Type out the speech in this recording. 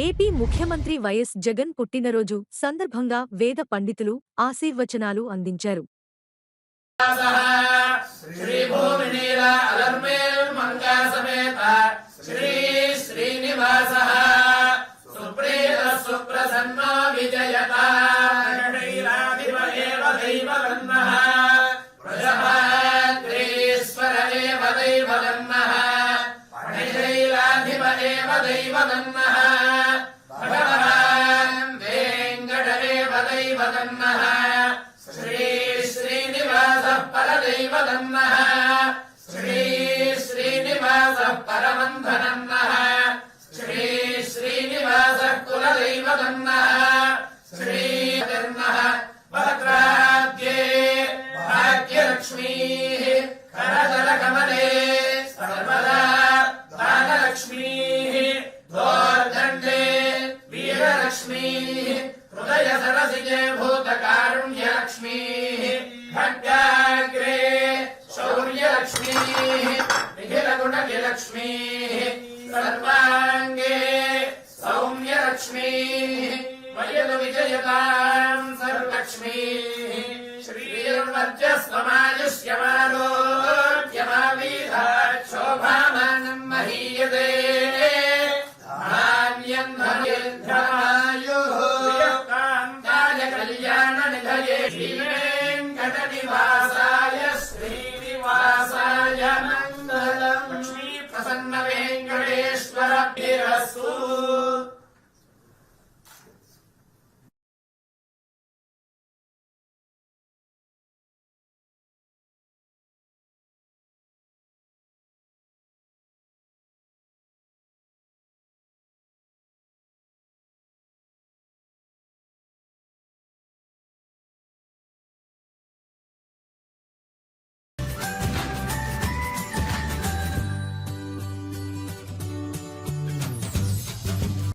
AP ముఖ్యమంత్రి YS Jagan పుట్టినరోజు సందర్భంగా వేద పండితులు ఆశీర్వచనాలు అందించారు. श्री श्रीनिवास परदैवतन्नः श्री श्रीनिवास परमन्धनन्नः श्री श्रीनिवास कुलदैवतन्नः श्रीधर्नः भद्राद्ये भाग्यलक्ष्मीः करतलकमले सर्वदा दानलक्ष्मीः दोर्दण्डे वीरलक्ष्मीः हृदय सरसिजे भूतकारुण्यलक्ष्मीः भट्टाग्रे शौर्यलक्ष्मीः निखिलगुणलक्ष्मीः सर्वाङ्गे सौम्यलक्ष्मीः वयदु विजयताम् सर्वलक्ष्मीः श्रीर्वर्चस्वमायुष्यमारोग्यमावीधात् शोभामानम् महीयते धान्यम् धनुर्धरायुः कल्याणनिधये श्रीवेङ्कटनिवासाय श्रीनिवासाय मङ्गलम् लक्ष्मी प्रसन्न वेङ्कटेश्वरभिरस्तु।